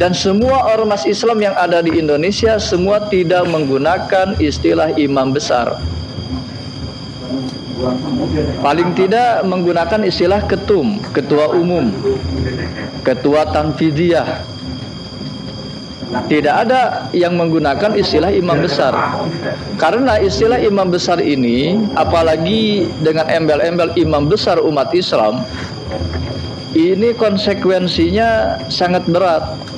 Dan semua ormas Islam yang ada di Indonesia semua tidak menggunakan istilah imam besar. Paling tidak menggunakan istilah ketum, ketua umum, ketua tanfidiyah. Tidak ada yang menggunakan istilah imam besar. Karena istilah imam besar ini, apalagi dengan embel-embel imam besar umat Islam, ini konsekuensinya sangat berat.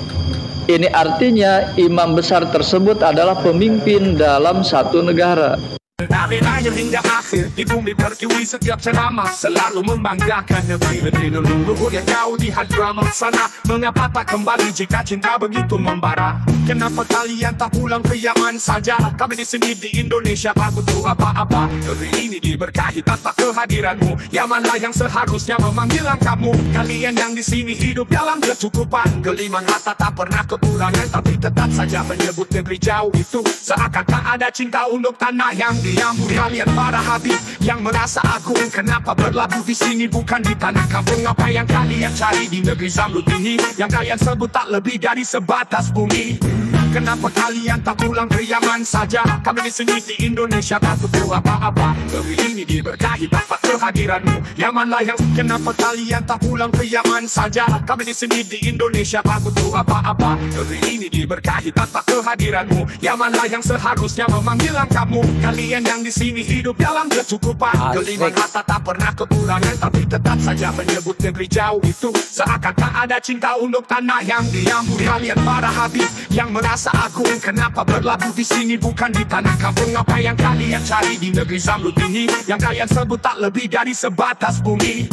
Ini artinya imam besar tersebut adalah pemimpin dalam satu negara. Dari lahir hingga akhir di bumi pertiwi setiap ceramah selalu membanggakan negeri leluhur yang jauh di hadramaut sana. Mengapa tak kembali jika cinta begitu membara? Kenapa kalian tak pulang ke Yaman saja? Kami di sini di Indonesia tak butuh apa-apa. Negeri ini diberkahi tanpa kehadiranmu. Yamanlah yang seharusnya memanggil kamu. Kalian yang di sini hidup dalam kecukupan. Geliman harta tak pernah kekurangan, tapi tetap saja menyebut negeri jauh itu seakan tak ada cinta untuk tanah yang diambur. Kalian para habib yang merasa agung, kenapa berlabuh di sini bukan di tanah kampung? Apa yang kalian cari di negeri Zamrud ini yang kalian sebut tak lebih dari sebatas bumi? Kenapa kalian tak pulang ke Yaman saja? Kami di sini di Indonesia tak butuh apa-apa. Negeri ini diberkahi tanpa kehadiranmu. Yamanlah yang kenapa kalian tak pulang ke Yaman saja? Kami di sini di Indonesia tak butuh apa-apa. Negeri ini diberkahi tanpa kehadiranmu. Yamanlah yang seharusnya memanggil kamu. Kalian yang di sini hidup dalam kecukupan. Geliman harta tak pernah kekurangan, tapi tetap saja menyebut negeri jauh itu seakan tak ada cinta untuk tanah yang diambur. Kalian para habib yang merasa agung, kenapa berlabuh di sini bukan di tanah kampung? Apa yang kalian cari di negeri Zamrud ini yang kalian sebut tak lebih dari sebatas bumi?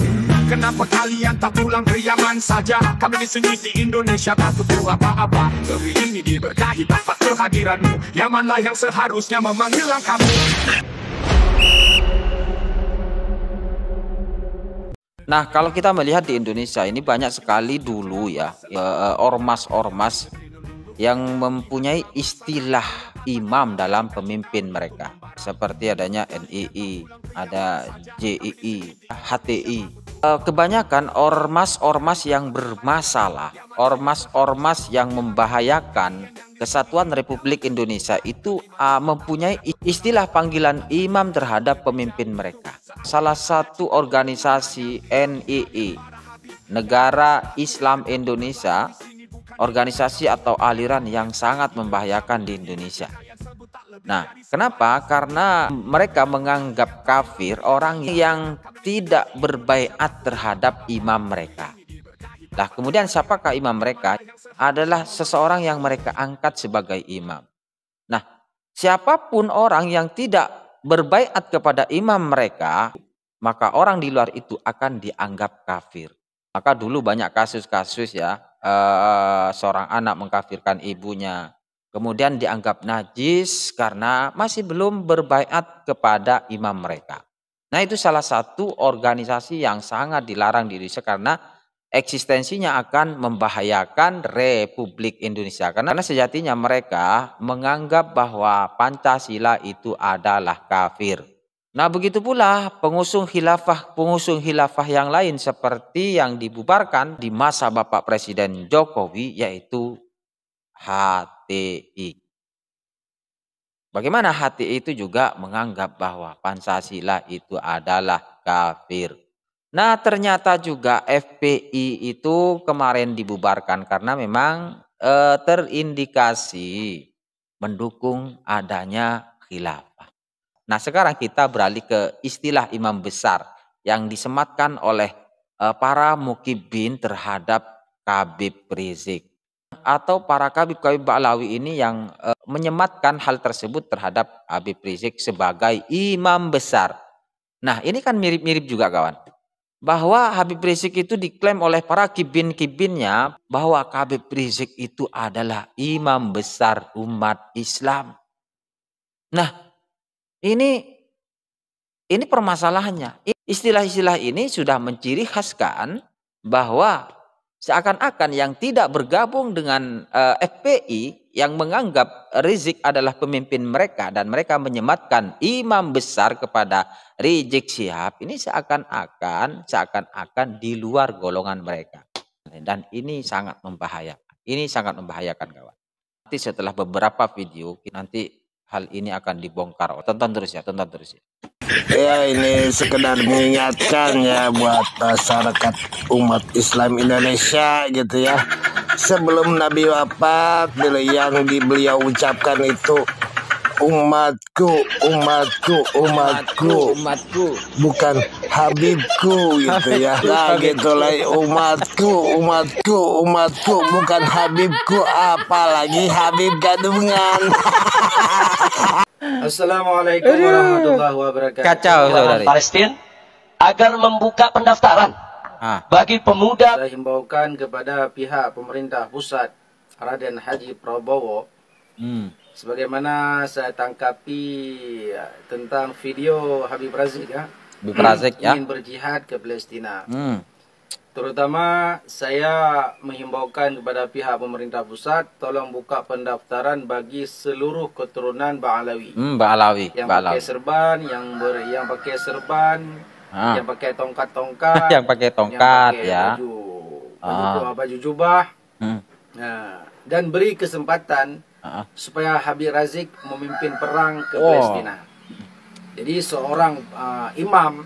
Kenapa kalian tak pulang ke Yaman saja? Kami di sini di Indonesia tak butuh apa-apa. Negeri ini diberkahi tanpa kehadiranmu. Yamanlah yang seharusnya memanggil kamu. Nah, kalau kita melihat di Indonesia ini banyak sekali dulu ya ormas-ormas yang mempunyai istilah imam dalam pemimpin mereka. Seperti adanya NII, ada JII, HTI. Kebanyakan ormas-ormas yang bermasalah, ormas-ormas yang membahayakan kesatuan Republik Indonesia itu mempunyai istilah panggilan imam terhadap pemimpin mereka. Salah satu organisasi NII, Negara Islam Indonesia, organisasi atau aliran yang sangat membahayakan di Indonesia. Nah, kenapa? Karena mereka menganggap kafir orang yang tidak berbaiat terhadap imam mereka. Nah, kemudian siapakah imam mereka? Adalah seseorang yang mereka angkat sebagai imam. Nah, siapapun orang yang tidak berbaiat kepada imam mereka, maka orang di luar itu akan dianggap kafir. Maka dulu banyak kasus-kasus ya, seorang anak mengkafirkan ibunya, kemudian dianggap najis karena masih belum berbaiat kepada imam mereka. Nah, itu salah satu organisasi yang sangat dilarang di Indonesia karena eksistensinya akan membahayakan Republik Indonesia. Karena sejatinya mereka menganggap bahwa Pancasila itu adalah kafir. Nah, begitu pula pengusung khilafah yang lain seperti yang dibubarkan di masa Bapak Presiden Jokowi, yaitu HTI. Bagaimana HTI itu juga menganggap bahwa Pancasila itu adalah kafir. Nah, ternyata juga FPI itu kemarin dibubarkan karena memang terindikasi mendukung adanya khilafah. Nah, sekarang kita beralih ke istilah imam besar yang disematkan oleh para mukibin terhadap Habib Rizik. Atau para kabib-kabib Ba'lawi ini yang menyematkan hal tersebut terhadap Habib Rizik sebagai imam besar. Nah, ini kan mirip-mirip juga kawan. Bahwa Habib Rizik itu diklaim oleh para kibin-kibinnya bahwa Habib Rizik itu adalah imam besar umat Islam. Nah, ini permasalahannya. Istilah-istilah ini sudah menciri khaskan bahwa seakan-akan yang tidak bergabung dengan FPI yang menganggap Rizik adalah pemimpin mereka dan mereka menyematkan imam besar kepada Rizik Syihab, ini seakan-akan di luar golongan mereka. Dan ini sangat membahayakan. Ini sangat membahayakan kawan. Nanti setelah beberapa video nanti hal ini akan dibongkar. Tonton terus ya, tonton terus ya. Ya, ini sekedar mengingatkan ya buat masyarakat umat Islam Indonesia gitu ya. Sebelum Nabi wafat, yang beliau ucapkan itu umatku, umatku, umatku, umatku, bukan Habibku gitu ya. Nah gitulah, umatku, umatku, umatku, bukan Habibku, apalagi Habib Gadungan. Assalamualaikum warahmatullahi wabarakatuh. Kacau saudari. Palestina agar membuka pendaftaran bagi pemuda. Saya himbaukan kepada pihak pemerintah pusat Raden Haji Prabowo, sebagaimana saya tangkapi tentang video Habib Razik ingin berjihad ke Palestina. Terutama saya menghimbaukan kepada pihak pemerintah pusat, tolong buka pendaftaran bagi seluruh keturunan Ba'alawi. Yang pakai serban, yang pakai serban, yang pakai tongkat-tongkat, yang pakai tongkat, yang pakai baju jubah. Dan beri kesempatan supaya Habib Razik memimpin perang ke Palestina. Jadi seorang imam,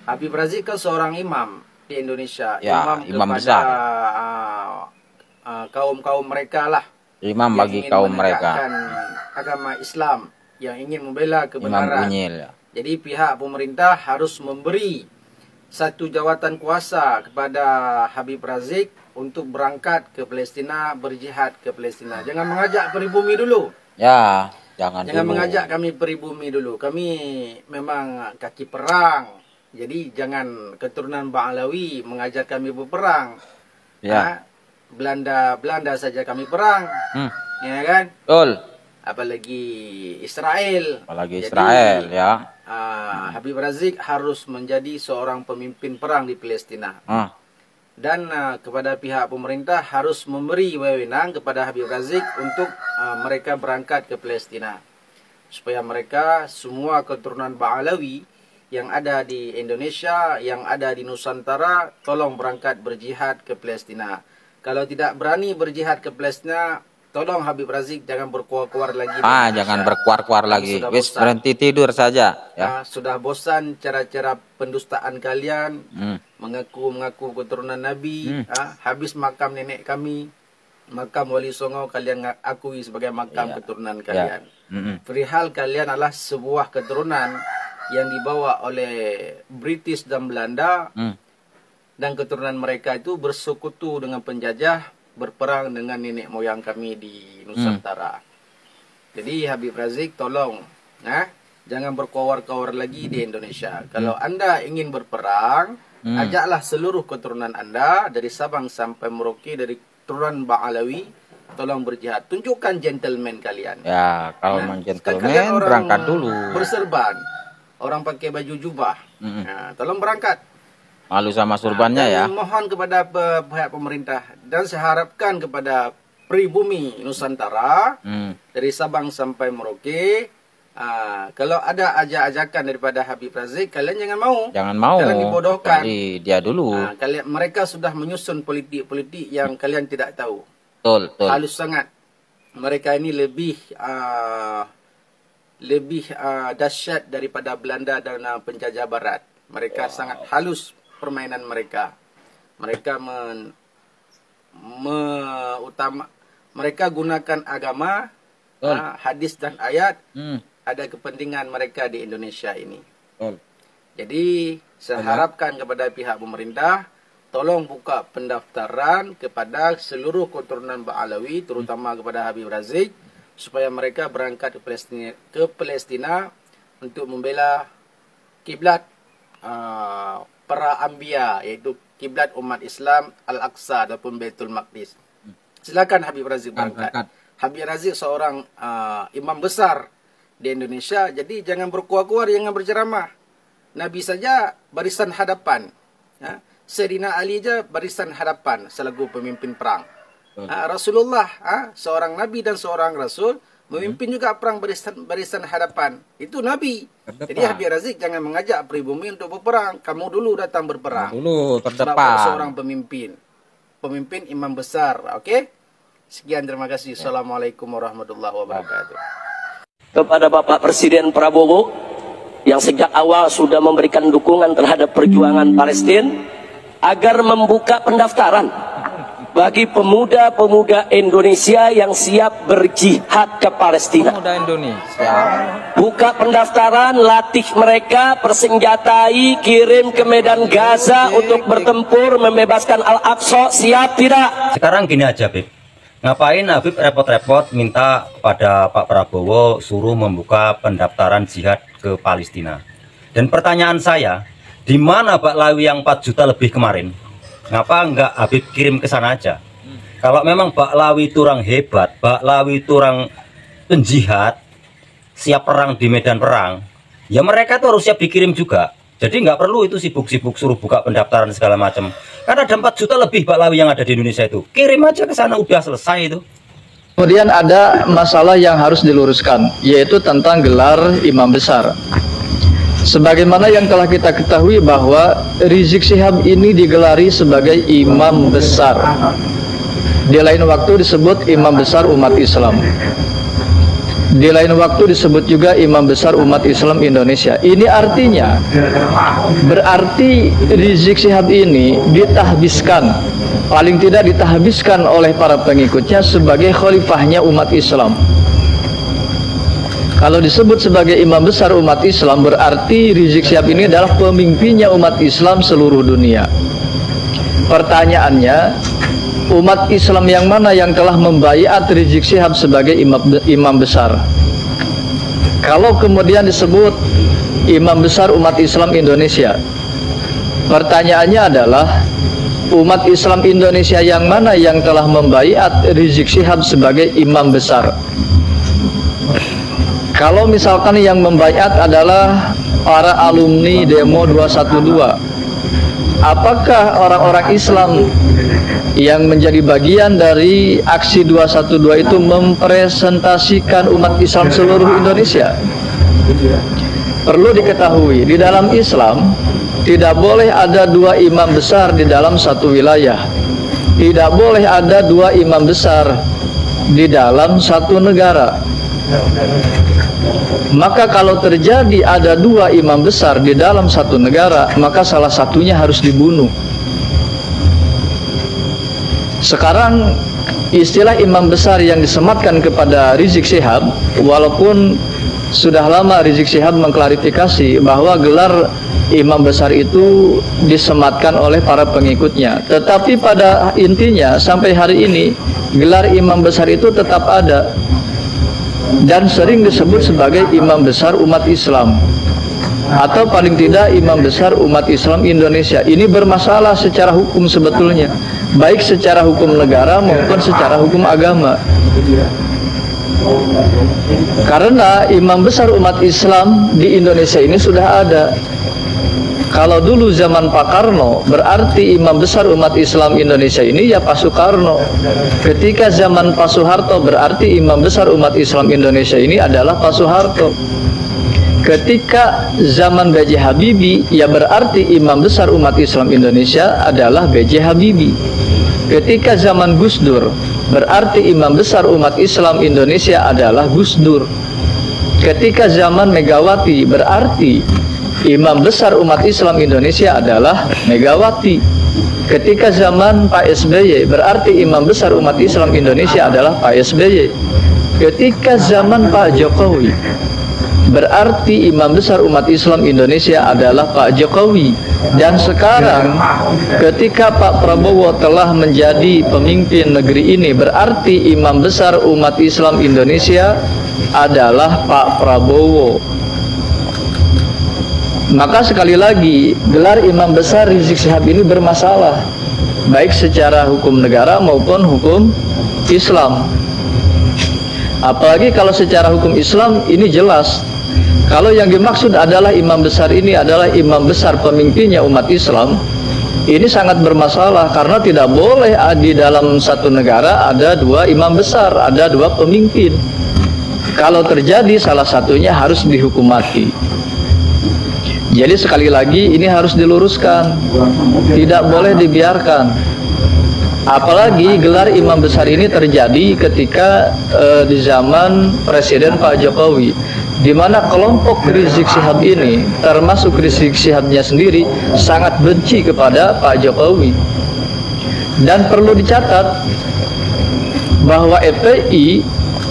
Habib Razik kan seorang imam di Indonesia, imam besar, kaum mereka lah, imam bagi kaum mereka, agama Islam yang ingin membela kebenaran. Jadi pihak pemerintah harus memberi satu jawatan kuasa kepada Habib Razik untuk berangkat ke Palestina, berjihad ke Palestina. Jangan mengajak pribumi dulu. Ya, jangan mengajak kami pribumi dulu. Kami memang kaki perang. Jadi jangan keturunan Ba'alawi mengajak kami berperang. Ya. Belanda saja kami perang. Ya kan? Betul. Apalagi Israel. Jadi, ya. Habib Razik harus menjadi seorang pemimpin perang di Palestina. Dan kepada pihak pemerintah harus memberi wewenang kepada Habib Razik untuk mereka berangkat ke Palestina. Supaya mereka semua keturunan Ba'alawi yang ada di Indonesia, yang ada di Nusantara, tolong berangkat berjihad ke Palestina. Kalau tidak berani berjihad ke Palestina, tolong Habib Razik jangan berkuar-kuar lagi. Jangan berkuar-kuar lagi. Wis berhenti tidur saja. Ya. Sudah bosan cara-cara pendustaan kalian, mengaku keturunan Nabi. Habis makam nenek kami, makam Wali Songo, kalian akui sebagai makam keturunan kalian. Perihal kalian adalah sebuah keturunan yang dibawa oleh British dan Belanda, dan keturunan mereka itu bersekutu dengan penjajah, berperang dengan nenek moyang kami di Nusantara. Jadi Habib Razik tolong, jangan berkawar-kawar lagi di Indonesia. Kalau Anda ingin berperang, ajaklah seluruh keturunan Anda dari Sabang sampai Merauke, dari keturunan Ba'alawi, tolong berjihad. Tunjukkan gentleman kalian. Ya, kalau gentleman berangkat dulu. Berserban. Orang pakai baju jubah, tolong berangkat. Malu sama surbannya ya. Mohon kepada pihak pemerintah, dan saya harapkan kepada pribumi Nusantara, dari Sabang sampai Merauke, kalau ada ajakan daripada Habib Razik, kalian jangan mau. Jangan dibodohkan. Jadi dia dulu. Mereka sudah menyusun politik-politik yang kalian tidak tahu. Betul. Halus sangat. Mereka ini lebih dahsyat daripada Belanda dan penjajah Barat. Mereka sangat halus permainan mereka. Mereka mereka gunakan agama, hadis dan ayat. Ada kepentingan mereka di Indonesia ini. Jadi saya harapkan kepada pihak pemerintah, tolong buka pendaftaran kepada seluruh keturunan Ba'alawi, terutama kepada Habib Razik, supaya mereka berangkat ke Palestina untuk membela kiblat para anbiya, yaitu kiblat umat Islam Al-Aqsa ataupun Baitul Maqdis. Silakan Habib Razik berangkat. Habib Razik seorang imam besar di Indonesia, jadi jangan berkuar-kuar, jangan berceramah. Nabi saja barisan hadapan. Sayyidina Ali saja barisan hadapan selaku pemimpin perang. Rasulullah, seorang Nabi dan seorang Rasul, memimpin juga perang barisan hadapan. Itu Nabi. Jadi Habib Razik jangan mengajak pribumi untuk berperang. Kamu dulu datang berperang. Terdepan. Seorang pemimpin. pemimpin imam besar. Oke? Sekian, terima kasih. Assalamualaikum warahmatullahi wabarakatuh. Kepada Bapak Presiden Prabowo yang sejak awal sudah memberikan dukungan terhadap perjuangan Palestina agar membuka pendaftaran bagi pemuda-pemuda Indonesia yang siap berjihad ke Palestina. Pemuda Indonesia. Buka pendaftaran, latih mereka, persenjatai, kirim ke medan Gaza untuk bertempur membebaskan Al-Aqsa. Siap tidak? Sekarang gini aja, Bib. Ngapain Habib repot-repot minta kepada Pak Prabowo suruh membuka pendaftaran jihad ke Palestina? Dan pertanyaan saya, di mana Baklawi yang 4 juta lebih kemarin? Ngapa enggak Habib kirim ke sana aja? Kalau memang Baklawi itu orang hebat, Baklawi itu orang penjihad, siap perang di medan perang, ya mereka tuh harus siap dikirim juga. Jadi nggak perlu itu sibuk-sibuk suruh buka pendaftaran segala macam. Karena ada 4 juta lebih Baklawi yang ada di Indonesia itu. Kirim aja ke sana, udah selesai itu. Kemudian ada masalah yang harus diluruskan, yaitu tentang gelar imam besar. Sebagaimana yang telah kita ketahui bahwa Rizik Syihab ini digelari sebagai imam besar. Di lain waktu disebut imam besar umat Islam. Di lain waktu disebut juga imam besar umat Islam Indonesia. Ini artinya berarti Rizik Syihab ini ditahbiskan, paling tidak ditahbiskan oleh para pengikutnya sebagai khalifahnya umat Islam. Kalau disebut sebagai imam besar umat Islam, berarti Rizik Syihab ini adalah pemimpinnya umat Islam seluruh dunia. Pertanyaannya, umat Islam yang mana yang telah membaiat Rizik Syihab sebagai imam besar? Kalau kemudian disebut imam besar umat Islam Indonesia, pertanyaannya adalah umat Islam Indonesia yang mana yang telah membaiat Rizik Syihab sebagai imam besar? Kalau misalkan yang membaiat adalah para alumni demo 212, apakah orang-orang Islam yang menjadi bagian dari aksi 212 itu mempresentasikan umat Islam seluruh Indonesia? Perlu diketahui, di dalam Islam tidak boleh ada 2 imam besar di dalam satu wilayah. Tidak boleh ada 2 imam besar di dalam satu negara. Maka kalau terjadi ada 2 imam besar di dalam satu negara, maka salah satunya harus dibunuh. Sekarang istilah imam besar yang disematkan kepada Rizik Syihab, walaupun sudah lama Rizik Syihab mengklarifikasi bahwa gelar imam besar itu disematkan oleh para pengikutnya, tetapi pada intinya sampai hari ini gelar imam besar itu tetap ada dan sering disebut sebagai imam besar umat Islam, atau paling tidak imam besar umat Islam Indonesia. Ini bermasalah secara hukum sebetulnya, baik secara hukum negara maupun secara hukum agama. Karena imam besar umat Islam di Indonesia ini sudah ada. Kalau dulu zaman Pak Karno, berarti imam besar umat Islam Indonesia ini ya Pak Soekarno. Ketika zaman Pak Soeharto, berarti imam besar umat Islam Indonesia ini adalah Pak Soeharto. Ketika zaman B.J. Habibie, ya berarti imam besar umat Islam Indonesia adalah B.J. Habibie. Ketika zaman Gus Dur, berarti imam besar umat Islam Indonesia adalah Gus Dur. Ketika zaman Megawati, berarti imam besar umat Islam Indonesia adalah Megawati. Ketika zaman Pak SBY, berarti imam besar umat Islam Indonesia adalah Pak SBY. Ketika zaman Pak Jokowi, berarti imam besar umat Islam Indonesia adalah Pak Jokowi. Dan sekarang ketika Pak Prabowo telah menjadi pemimpin negeri ini, berarti imam besar umat Islam Indonesia adalah Pak Prabowo. Maka sekali lagi, gelar imam besar Rizik Syihab ini bermasalah, baik secara hukum negara maupun hukum Islam. Apalagi kalau secara hukum Islam ini jelas, kalau yang dimaksud adalah imam besar ini adalah imam besar pemimpinnya umat Islam, ini sangat bermasalah karena tidak boleh di dalam satu negara ada 2 imam besar, ada 2 pemimpin. Kalau terjadi salah satunya harus dihukum mati. Jadi sekali lagi ini harus diluruskan, tidak boleh dibiarkan. Apalagi gelar imam besar ini terjadi ketika di zaman Presiden Pak Jokowi, di mana kelompok Rizik Syihab ini, termasuk Rizik Syihabnya sendiri, sangat benci kepada Pak Jokowi. Dan perlu dicatat bahwa FPI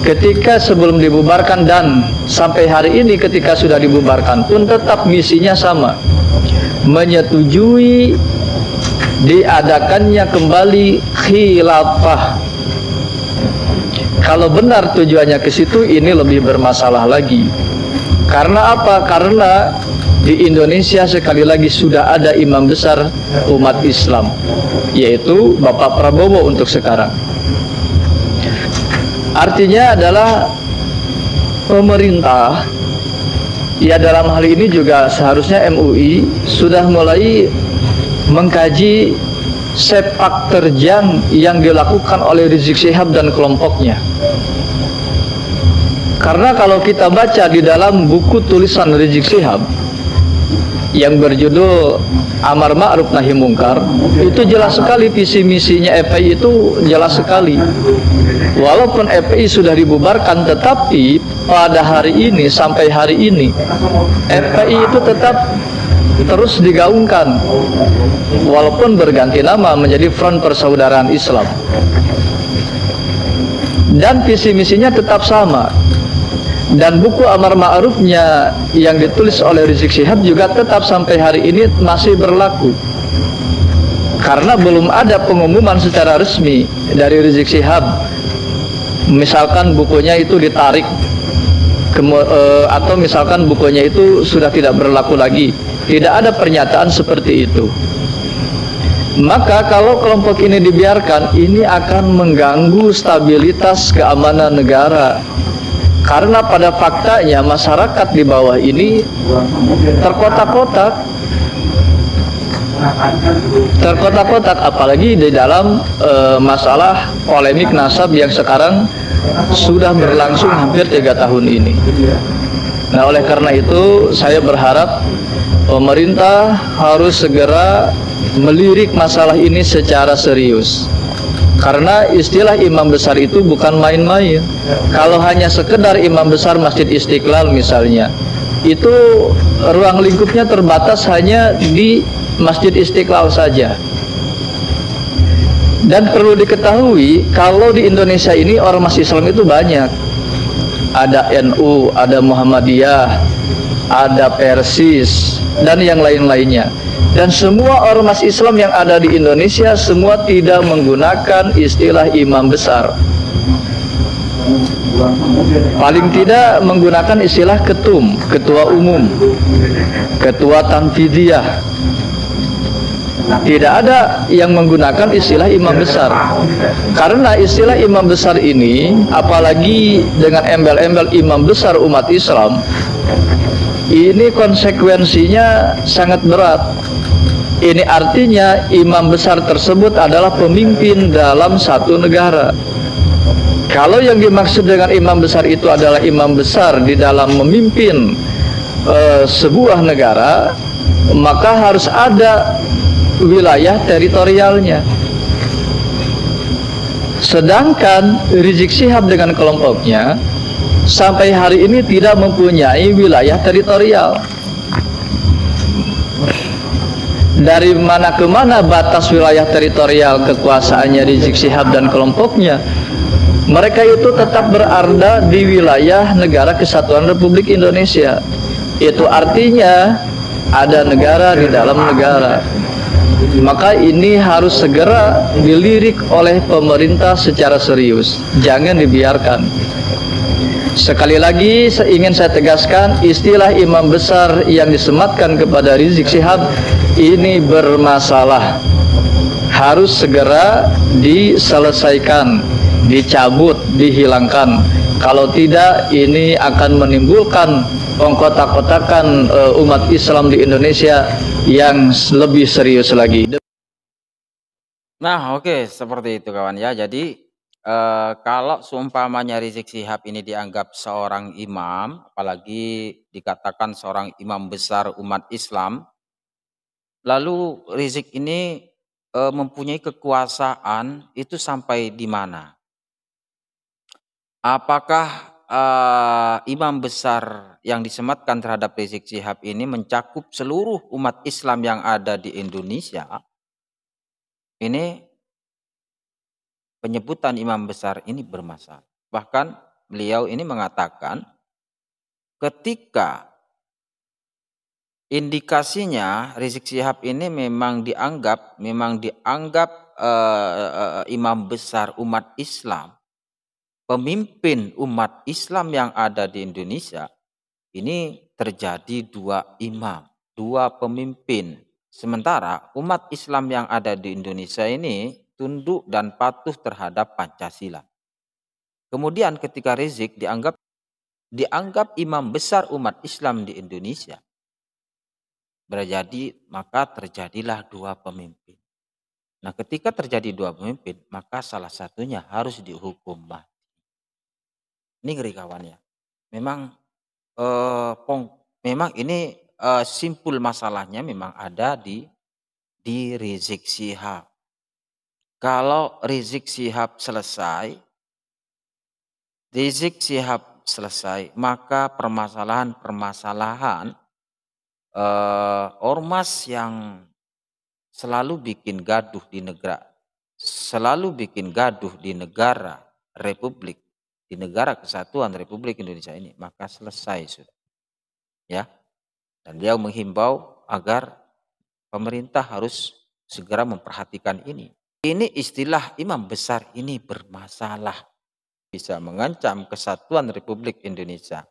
ketika sebelum dibubarkan dan sampai hari ini ketika sudah dibubarkan pun tetap misinya sama, menyetujui diadakannya kembali khilafah. Kalau benar tujuannya ke situ, ini lebih bermasalah lagi. Karena apa? Karena di Indonesia sekali lagi sudah ada imam besar umat Islam, yaitu Bapak Prabowo untuk sekarang. Artinya adalah pemerintah, ya dalam hal ini juga seharusnya MUI sudah mulai mengkaji sepak terjang yang dilakukan oleh Rizik Syihab dan kelompoknya. Karena kalau kita baca di dalam buku tulisan Rizik Syihab yang berjudul Amar Ma'ruf Nahi Mungkar, itu jelas sekali visi misinya FPI, itu jelas sekali. Walaupun FPI sudah dibubarkan, tetapi pada hari ini, sampai hari ini, FPI itu tetap terus digaungkan, walaupun berganti nama menjadi Front Persaudaraan Islam. Dan visi misinya tetap sama. Dan buku Amar Ma'rufnya yang ditulis oleh Rizik Syihab juga tetap sampai hari ini masih berlaku. Karena belum ada pengumuman secara resmi dari Rizik Syihab, misalkan bukunya itu ditarik atau misalkan bukunya itu sudah tidak berlaku lagi. Tidak ada pernyataan seperti itu. Maka kalau kelompok ini dibiarkan, ini akan mengganggu stabilitas keamanan negara. Karena pada faktanya masyarakat di bawah ini terkotak-kotak, apalagi di dalam masalah polemik nasab yang sekarang sudah berlangsung hampir 3 tahun ini. Nah, oleh karena itu saya berharap pemerintah harus segera melirik masalah ini secara serius. Karena istilah imam besar itu bukan main-main. Kalau hanya sekedar imam besar Masjid Istiqlal misalnya, itu ruang lingkupnya terbatas hanya di Masjid Istiqlal saja. Dan perlu diketahui, kalau di Indonesia ini ormas Islam itu banyak. Ada NU, ada Muhammadiyah, ada Persis, dan yang lain-lainnya. Dan semua ormas Islam yang ada di Indonesia semua tidak menggunakan istilah imam besar. Paling tidak menggunakan istilah ketum, ketua umum, ketua tanfidiyah. Tidak ada yang menggunakan istilah imam besar. Karena istilah imam besar ini, apalagi dengan embel-embel imam besar umat Islam, ini konsekuensinya sangat berat. Ini artinya imam besar tersebut adalah pemimpin dalam satu negara. Kalau yang dimaksud dengan imam besar itu adalah imam besar di dalam memimpin sebuah negara, maka harus ada wilayah teritorialnya. Sedangkan Rizik Syihab dengan kelompoknya sampai hari ini tidak mempunyai wilayah teritorial. Dari mana ke mana batas wilayah teritorial kekuasaannya Rizik Syihab dan kelompoknya? Mereka itu tetap berada di wilayah Negara Kesatuan Republik Indonesia. Itu artinya ada negara di dalam negara. Maka ini harus segera dilirik oleh pemerintah secara serius. Jangan dibiarkan. Sekali lagi ingin saya tegaskan, istilah imam besar yang disematkan kepada Rizik Syihab ini bermasalah. Harus segera diselesaikan, dicabut, dihilangkan. Kalau tidak, ini akan menimbulkan pengkotak-kotakan umat Islam di Indonesia yang lebih serius lagi. Nah, oke, seperti itu kawan ya. Jadi kalau seumpamanya Rizik Syihab ini dianggap seorang imam, apalagi dikatakan seorang imam besar umat Islam, lalu Rizik ini mempunyai kekuasaan itu sampai di mana? Apakah imam besar yang disematkan terhadap Rizik Syihab ini mencakup seluruh umat Islam yang ada di Indonesia? Ini penyebutan imam besar ini bermasalah. Bahkan beliau ini mengatakan ketika indikasinya Rizik Syihab ini memang dianggap imam besar umat Islam, pemimpin umat Islam yang ada di Indonesia, ini terjadi dua imam, dua pemimpin. Sementara umat Islam yang ada di Indonesia ini tunduk dan patuh terhadap Pancasila. Kemudian ketika Rizik dianggap imam besar umat Islam di Indonesia, maka terjadilah dua pemimpin. Nah, ketika terjadi dua pemimpin, maka salah satunya harus dihukum mati. Ini ngeri kawan ya. Memang ini simpul masalahnya memang ada di Rizik Syihab. Kalau Rizik Syihab selesai, maka permasalahan ormas yang selalu bikin gaduh di negara Republik, di negara kesatuan Republik Indonesia ini, maka selesai sudah. Ya. Dan beliau menghimbau agar pemerintah harus segera memperhatikan ini. Ini istilah imam besar ini bermasalah. Bisa mengancam kesatuan Republik Indonesia.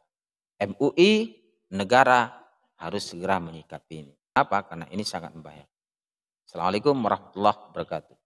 MUI, negara harus segera menyikapi ini. Apa? Karena ini sangat membahayakan. Assalamualaikum warahmatullahi wabarakatuh.